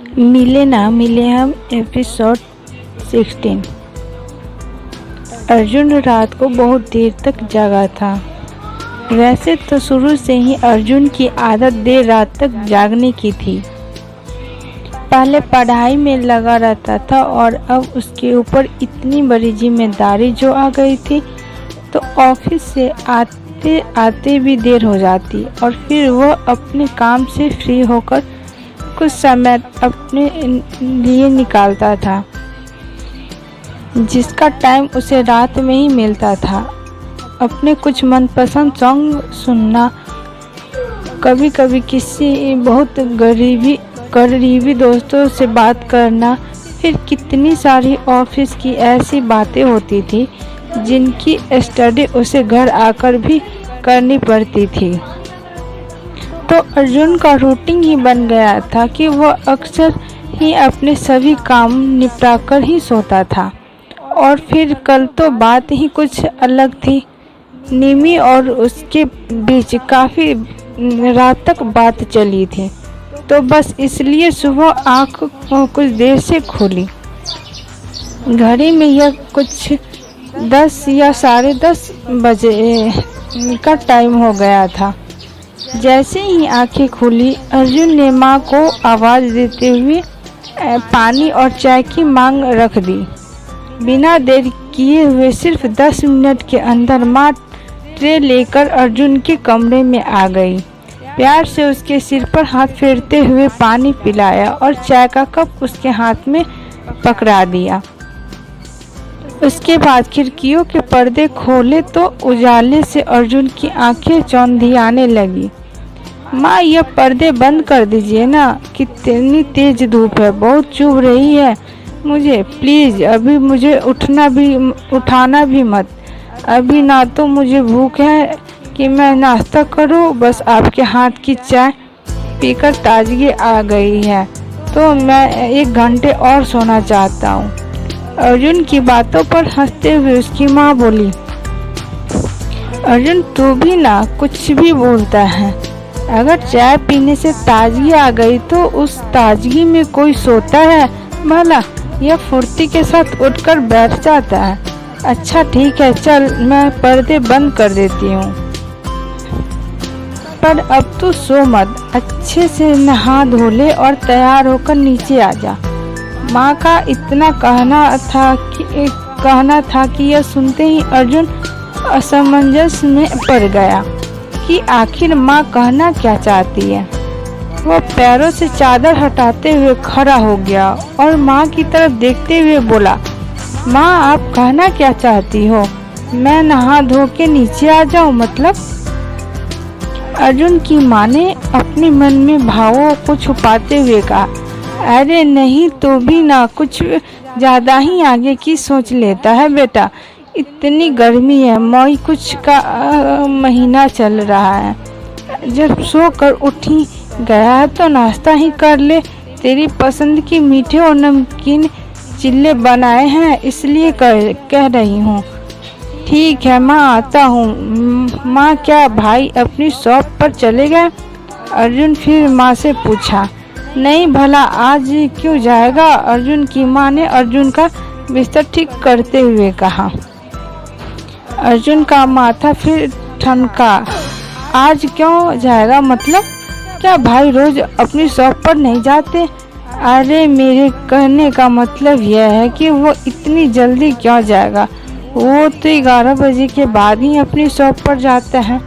मिले ना मिले हम एपिसोड 16। अर्जुन रात को बहुत देर तक जागा था। वैसे तो शुरू से ही अर्जुन की आदत देर रात तक जागने की थी। पहले पढ़ाई में लगा रहता था और अब उसके ऊपर इतनी बड़ी जिम्मेदारी जो आ गई थी तो ऑफिस से आते आते भी देर हो जाती और फिर वह अपने काम से फ्री होकर कुछ समय अपने लिए निकालता था, जिसका टाइम उसे रात में ही मिलता था। अपने कुछ मनपसंद सॉन्ग सुनना, कभी कभी किसी बहुत करीबी दोस्तों से बात करना, फिर कितनी सारी ऑफिस की ऐसी बातें होती थी जिनकी स्टडी उसे घर आकर भी करनी पड़ती थी। तो अर्जुन का रूटीन ही बन गया था कि वह अक्सर ही अपने सभी काम निपटाकर ही सोता था। और फिर कल तो बात ही कुछ अलग थी। निमी और उसके बीच काफ़ी रात तक बात चली थी, तो बस इसलिए सुबह आँख कुछ देर से खुली। घड़ी में यह कुछ 10 या 10:30 बजे का टाइम हो गया था। जैसे ही आंखें खुली, अर्जुन ने माँ को आवाज़ देते हुए पानी और चाय की मांग रख दी। बिना देर किए हुए सिर्फ 10 मिनट के अंदर माँ ट्रे लेकर अर्जुन के कमरे में आ गई। प्यार से उसके सिर पर हाथ फेरते हुए पानी पिलाया और चाय का कप उसके हाथ में पकड़ा दिया। उसके बाद खिड़कियों के पर्दे खोले तो उजाले से अर्जुन की आंखें चौंधियाने लगी। माँ, यह पर्दे बंद कर दीजिए ना, कितनी तेज धूप है, बहुत चुभ रही है मुझे। प्लीज़ अभी मुझे उठाना भी मत। अभी ना तो मुझे भूख है कि मैं नाश्ता करूं, बस आपके हाथ की चाय पीकर ताजगी आ गई है, तो मैं 1 घंटे और सोना चाहता हूं। अर्जुन की बातों पर हंसते हुए उसकी माँ बोली, अर्जुन तू भी ना कुछ भी बोलता है। अगर चाय पीने से ताजगी आ गई तो उस ताजगी में कोई सोता है भला, यह फुर्ती के साथ उठकर बैठ जाता है। अच्छा ठीक है, चल मैं पर्दे बंद कर देती हूँ, पर अब तू सो मत। अच्छे से नहा धो ले और तैयार होकर नीचे आ जा। माँ का इतना कहना था कि यह सुनते ही अर्जुन असमंजस में पड़ गया कि आखिर माँ कहना क्या चाहती है। वह पैरों से चादर हटाते हुए खड़ा हो गया और माँ की तरफ देखते हुए बोला, माँ आप कहना क्या चाहती हो? मैं नहा धो के नीचे आ जाऊँ मतलब? अर्जुन की माँ ने अपने मन में भावों को छुपाते हुए कहा, अरे नहीं तो भी ना, कुछ ज़्यादा ही आगे की सोच लेता है बेटा। इतनी गर्मी है, मई कुछ का महीना चल रहा है। जब सोकर उठी गया है तो नाश्ता ही कर ले। तेरी पसंद की मीठे और नमकीन चिल्ले बनाए हैं, इसलिए कह रही हूँ। ठीक है माँ, आता हूँ। माँ क्या भाई अपनी शॉप पर चले गए? अर्जुन फिर माँ से पूछा। नहीं भला आज क्यों जाएगा? अर्जुन की माँ ने अर्जुन का बिस्तर ठीक करते हुए कहा। अर्जुन का माथा फिर ठनका। आज क्यों जाएगा मतलब? क्या भाई रोज अपनी शॉप पर नहीं जाते? अरे मेरे कहने का मतलब यह है कि वो इतनी जल्दी क्यों जाएगा? वो तो 11 बजे के बाद ही अपनी शॉप पर जाता है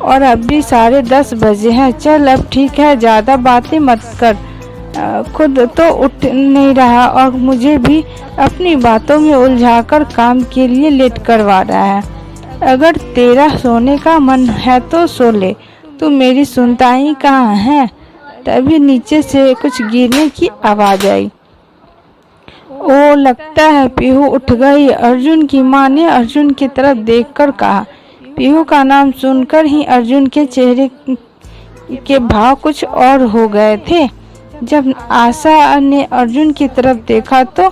और अभी 10:30 बजे हैं। चल अब ठीक है, ज़्यादा बातें मत कर। खुद तो उठ नहीं रहा और मुझे भी अपनी बातों में उलझाकर काम के लिए लेट करवा रहा है। अगर तेरा सोने का मन है तो सो ले, तू मेरी सुनता ही कहाँ है? तभी नीचे से कुछ गिरने की आवाज़ आई। ओ लगता है पीहू उठ गई, अर्जुन की माँ ने अर्जुन की तरफ देखकर कहा। पीहू का नाम सुनकर ही अर्जुन के चेहरे के भाव कुछ और हो गए थे। जब आशा ने अर्जुन की तरफ देखा तो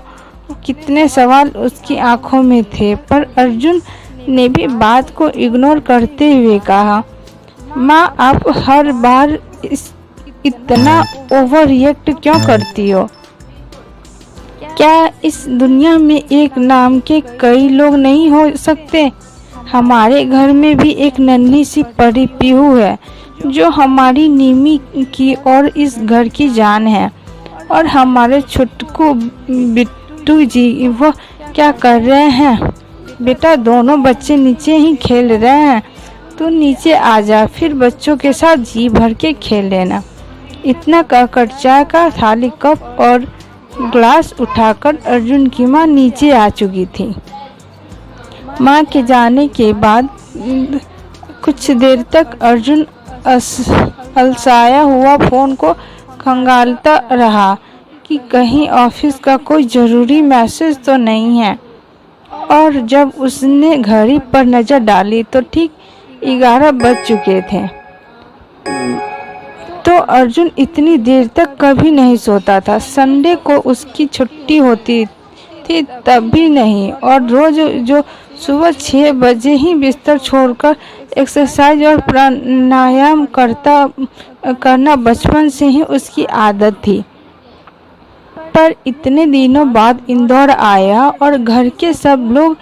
कितने सवाल उसकी आंखों में थे, पर अर्जुन ने भी बात को इग्नोर करते हुए कहा, माँ आप हर बार इतना ओवर रिएक्ट क्यों करती हो? क्या इस दुनिया में एक नाम के कई लोग नहीं हो सकते? हमारे घर में भी एक नन्ही सी परी पीहू है जो हमारी नीमी की और इस घर की जान है। और हमारे छुटकू बिट्टू जी वो क्या कर रहे हैं? बेटा, दोनों बच्चे नीचे ही खेल रहे हैं। तू नीचे आ जा, फिर बच्चों के साथ जी भर के खेल लेना। इतना कहकर चाय का थाली, कप और ग्लास उठाकर अर्जुन की माँ नीचे आ चुकी थी। माँ के जाने के बाद कुछ देर तक अर्जुन अलसाया हुआ फोन को खंगालता रहा कि कहीं ऑफिस का कोई ज़रूरी मैसेज तो नहीं है। और जब उसने घड़ी पर नज़र डाली तो ठीक 11 बज चुके थे। तो अर्जुन इतनी देर तक कभी नहीं सोता था। संडे को उसकी छुट्टी होती थी तब भी नहीं, और रोज जो सुबह 6 बजे ही बिस्तर छोड़कर एक्सरसाइज और प्राणायाम करना बचपन से ही उसकी आदत थी। पर इतने दिनों बाद इंदौर आया और घर के सब लोग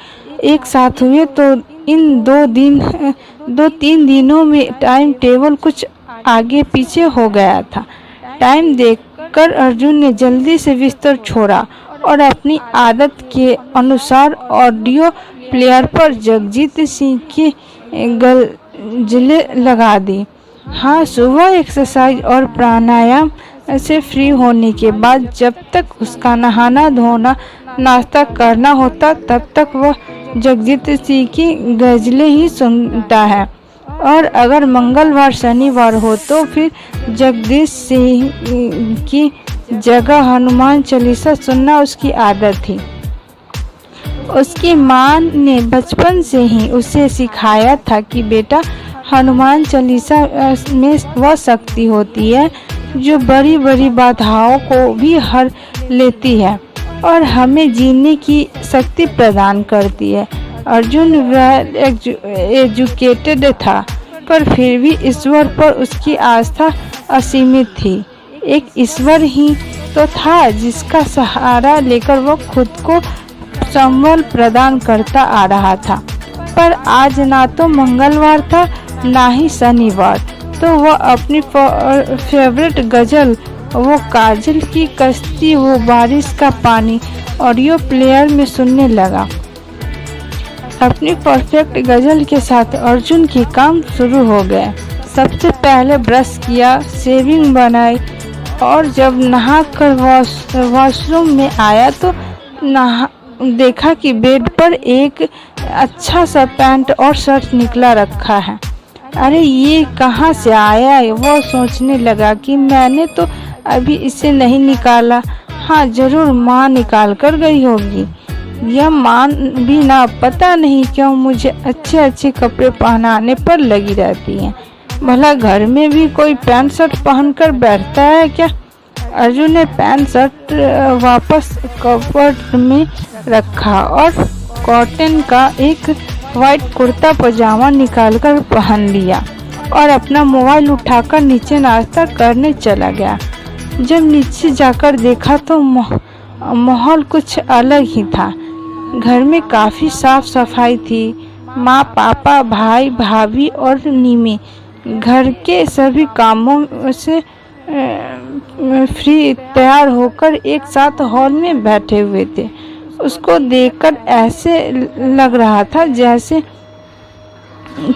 एक साथ हुए तो इन 2-3 दिनों में टाइम टेबल कुछ आगे पीछे हो गया था। टाइम देखकर अर्जुन ने जल्दी से बिस्तर छोड़ा और अपनी आदत के अनुसार ऑडियो प्लेयर पर जगजीत सिंह की गज़लें लगा दी। हाँ, सुबह एक्सरसाइज और प्राणायाम से फ्री होने के बाद जब तक उसका नहाना धोना नाश्ता करना होता तब तक वह जगजीत सिंह की गज़लें ही सुनता है। और अगर मंगलवार शनिवार हो तो फिर जगदीश सिंह की जगह हनुमान चालीसा सुनना उसकी आदत थी। उसकी माँ ने बचपन से ही उसे सिखाया था कि बेटा, हनुमान चालीसा में वह शक्ति होती है जो बड़ी बड़ी बाधाओं को भी हर लेती है और हमें जीने की शक्ति प्रदान करती है। अर्जुन वेल एजुकेटेड था, पर फिर भी ईश्वर पर उसकी आस्था असीमित थी। एक ईश्वर ही तो था जिसका सहारा लेकर वो खुद को संबल प्रदान करता आ रहा था। पर आज ना तो मंगलवार था ना ही शनिवार, तो वह अपनी फेवरेट गज़ल, वो काजल की कश्ती, वो बारिश का पानी ऑडियो प्लेयर में सुनने लगा। अपनी परफेक्ट गज़ल के साथ अर्जुन के काम शुरू हो गए। सबसे पहले ब्रश किया, शेविंग बनाई और जब नहाकर वॉशरूम में आया तो देखा कि बेड पर एक अच्छा सा पैंट और शर्ट निकला रखा है। अरे ये कहाँ से आया है? वो सोचने लगा कि मैंने तो अभी इसे नहीं निकाला। हाँ, जरूर माँ निकाल कर गई होगी। यह माँ भी ना पता नहीं क्यों मुझे अच्छे अच्छे कपड़े पहनाने पर लगी रहती हैं। भला घर में भी कोई पैंट शर्ट पहनकर बैठता है क्या? अर्जुन ने पैंट शर्ट वापस कपबोर्ड में रखा और कॉटन का एक वाइट कुर्ता पजामा निकालकर पहन लिया और अपना मोबाइल उठाकर नीचे नाश्ता करने चला गया। जब नीचे जाकर देखा तो माहौल कुछ अलग ही था। घर में काफ़ी साफ सफाई थी। माँ, पापा, भाई, भाभी और नीमी घर के सभी कामों से फ्री तैयार होकर एक साथ हॉल में बैठे हुए थे। उसको देखकर ऐसे लग रहा था जैसे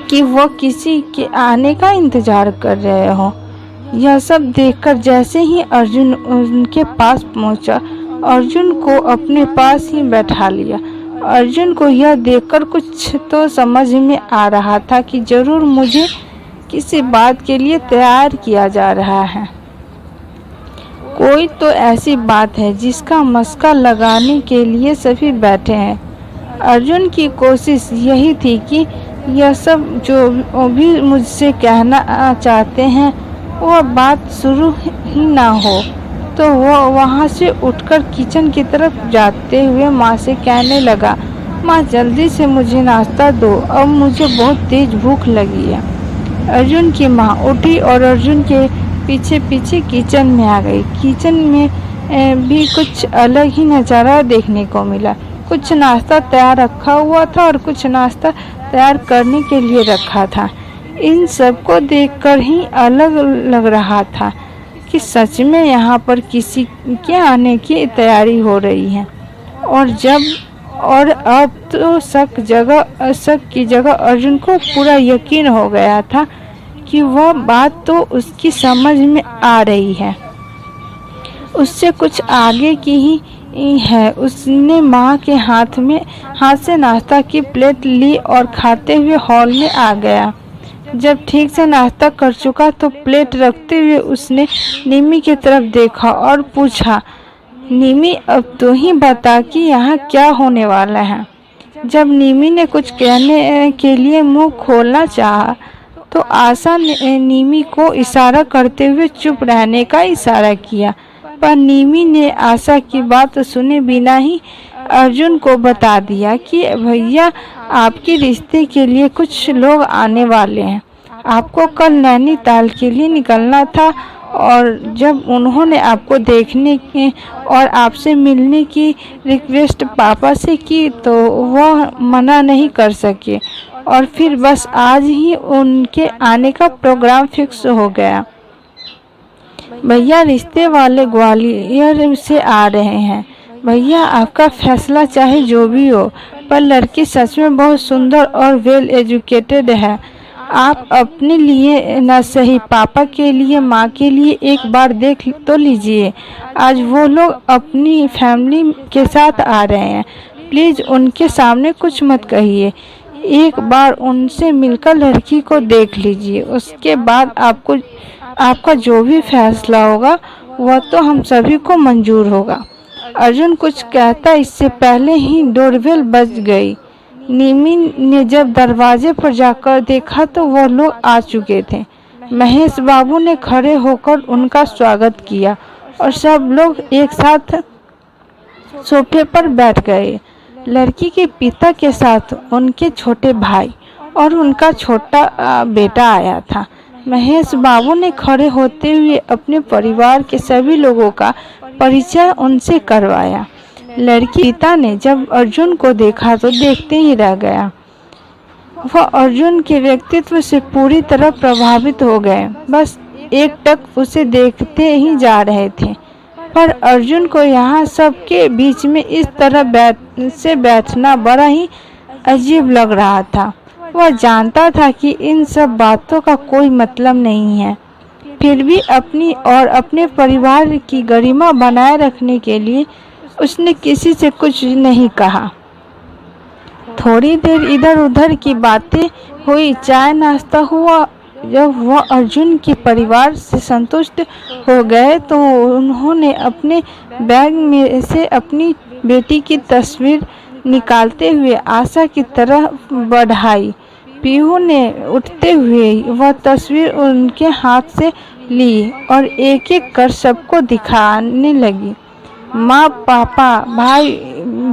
कि वो किसी के आने का इंतजार कर रहे हो। यह सब देखकर जैसे ही अर्जुन उनके पास पहुंचा, अर्जुन को अपने पास ही बैठा लिया। अर्जुन को यह देखकर कुछ तो समझ में आ रहा था कि जरूर मुझे किसी बात के लिए तैयार किया जा रहा है। कोई तो ऐसी बात है जिसका मस्का लगाने के लिए सभी बैठे हैं। अर्जुन की कोशिश यही थी कि यह सब जो भी मुझसे कहना चाहते हैं वह बात शुरू ही ना हो। तो वो वहाँ से उठकर किचन की तरफ जाते हुए माँ से कहने लगा, माँ जल्दी से मुझे नाश्ता दो, अब मुझे बहुत तेज भूख लगी है। अर्जुन की माँ उठी और अर्जुन के पीछे पीछे किचन में आ गई। किचन में भी कुछ अलग ही नज़ारा देखने को मिला। कुछ नाश्ता तैयार रखा हुआ था और कुछ नाश्ता तैयार करने के लिए रखा था। इन सब को देखकर ही अलग लग रहा था कि सच में यहाँ पर किसी के आने की तैयारी हो रही है। और अब तो शक की जगह अर्जुन को पूरा यकीन हो गया था कि वह बात तो उसकी समझ में आ रही है, उससे कुछ आगे की ही है। उसने माँ के हाथ से नाश्ता की प्लेट ली और खाते हुए हॉल में आ गया। जब ठीक से नाश्ता कर चुका तो प्लेट रखते हुए उसने निमी की तरफ देखा और पूछा, निमी अब तू ही बता कि यहाँ क्या होने वाला है। जब निमी ने कुछ कहने के लिए मुंह खोलना चाहा तो आशा ने निमी को इशारा करते हुए चुप रहने का इशारा किया, पर निमी ने आशा की बात सुने बिना ही अर्जुन को बता दिया कि भैया आपके रिश्ते के लिए कुछ लोग आने वाले हैं। आपको कल नैनीताल के लिए निकलना था और जब उन्होंने आपको देखने के और आपसे मिलने की रिक्वेस्ट पापा से की तो वह मना नहीं कर सके और फिर बस आज ही उनके आने का प्रोग्राम फिक्स हो गया। भैया रिश्ते वाले ग्वालियर से आ रहे हैं। भैया आपका फैसला चाहे जो भी हो, पर लड़की सच में बहुत सुंदर और वेल एजुकेटेड है। आप अपने लिए न सही पापा के लिए माँ के लिए एक बार देख तो लीजिए। आज वो लोग अपनी फैमिली के साथ आ रहे हैं। प्लीज़ उनके सामने कुछ मत कहिए। एक बार उनसे मिलकर लड़की को देख लीजिए, उसके बाद आपका जो भी फैसला होगा वह तो हम सभी को मंजूर होगा। अर्जुन कुछ कहता इससे पहले ही डोरबेल बज गई। निमी ने जब दरवाजे पर जाकर देखा तो वह लोग आ चुके थे। महेश बाबू ने खड़े होकर उनका स्वागत किया और सब लोग एक साथ सोफे पर बैठ गए। लड़की के पिता के साथ उनके छोटे भाई और उनका छोटा बेटा आया था। महेश बाबू ने खड़े होते हुए अपने परिवार के सभी लोगों का परिचय उनसे करवाया। लड़की पिता ने जब अर्जुन को देखा तो देखते ही रह गया। वह अर्जुन के व्यक्तित्व से पूरी तरह प्रभावित हो गए, बस एकटक उसे देखते ही जा रहे थे। पर अर्जुन को यहाँ सबके बीच में इस तरह बैठना बड़ा ही अजीब लग रहा था। वह जानता था कि इन सब बातों का कोई मतलब नहीं है, फिर भी अपनी और अपने परिवार की गरिमा बनाए रखने के लिए उसने किसी से कुछ नहीं कहा। थोड़ी देर इधर उधर की बातें हुई, चाय नाश्ता हुआ। जब वह अर्जुन के परिवार से संतुष्ट हो गए तो उन्होंने अपने बैग में से अपनी बेटी की तस्वीर निकालते हुए आशा की तरफ बढ़ाई। पीहू ने उठते हुए वह तस्वीर उनके हाथ से ली और एक एक कर सबको दिखाने लगी। माँ, पापा, भाई,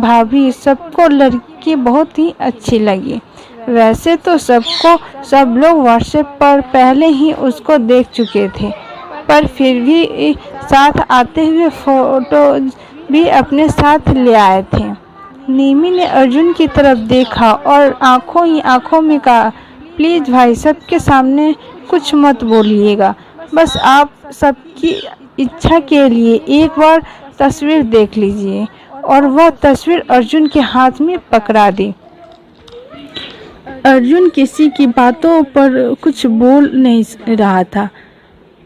भाभी, सबको लड़की बहुत ही अच्छी लगी। वैसे तो सब लोग व्हाट्सएप पर पहले ही उसको देख चुके थे, पर फिर भी साथ आते हुए फोटो भी अपने साथ ले आए थे। निमी ने अर्जुन की तरफ देखा और आंखों में कहा, प्लीज़ भाई सबके सामने कुछ मत बोलिएगा, बस आप सबकी इच्छा के लिए एक बार तस्वीर देख लीजिए। और वह तस्वीर अर्जुन के हाथ में पकड़ा दी। अर्जुन किसी की बातों पर कुछ बोल नहीं रहा था,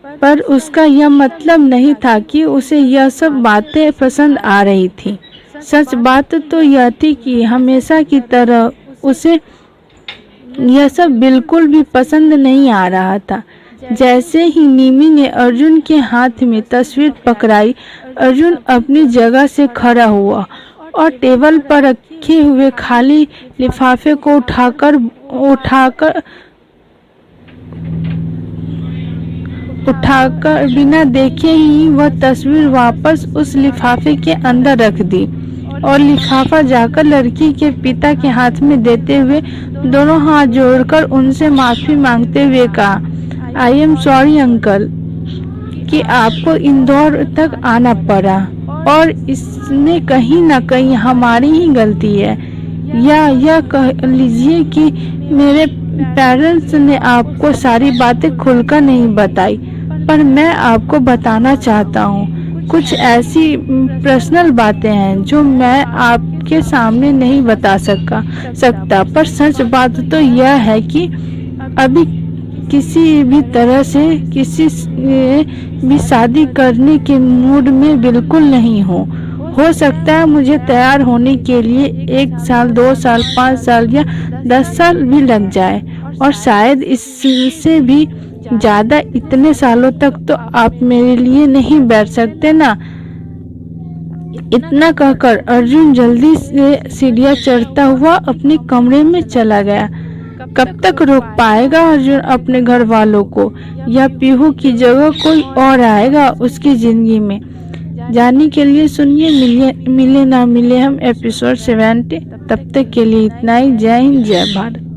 पर उसका यह मतलब नहीं था कि उसे यह सब बातें पसंद आ रही थी। सच बात तो यह थी कि हमेशा की तरह उसे यह सब बिल्कुल भी पसंद नहीं आ रहा था। जैसे ही निमी ने अर्जुन के हाथ में तस्वीर पकड़ाई, अर्जुन अपनी जगह से खड़ा हुआ और टेबल पर रखे हुए खाली लिफाफे को उठाकर बिना देखे ही वह तस्वीर वापस उस लिफाफे के अंदर रख दी और लिफाफा जाकर लड़की के पिता के हाथ में देते हुए दोनों हाथ जोड़कर उनसे माफी मांगते हुए कहा, आई एम सॉरी अंकल। कि आपको इंदौर तक आना पड़ा और इसमें कहीं ना कहीं हमारी ही गलती है, या यह कह लीजिए कि मेरे पेरेंट्स ने आपको सारी बातें खुलकर नहीं बताई। पर मैं आपको बताना चाहता हूँ, कुछ ऐसी पर्सनल बातें हैं जो मैं आपके सामने नहीं बता सकता। पर सच बात तो यह है कि अभी किसी भी तरह से किसी भी शादी करने के मूड में बिल्कुल नहीं हो सकता है मुझे तैयार होने के लिए 1 साल, 2 साल, 5 साल या 10 साल भी लग जाए, और शायद इससे भी ज्यादा। इतने सालों तक तो आप मेरे लिए नहीं बैठ सकते ना। इतना कहकर अर्जुन जल्दी से सीढ़ियां चढ़ता हुआ अपने कमरे में चला गया। कब तक रोक पाएगा अर्जुन अपने घर वालों को, या पीहू की जगह कोई और आएगा उसकी जिंदगी में? जानने के लिए सुनिए मिले ना मिले हम एपिसोड 70। तब तक के लिए इतना ही। जय हिंद, जय भारत।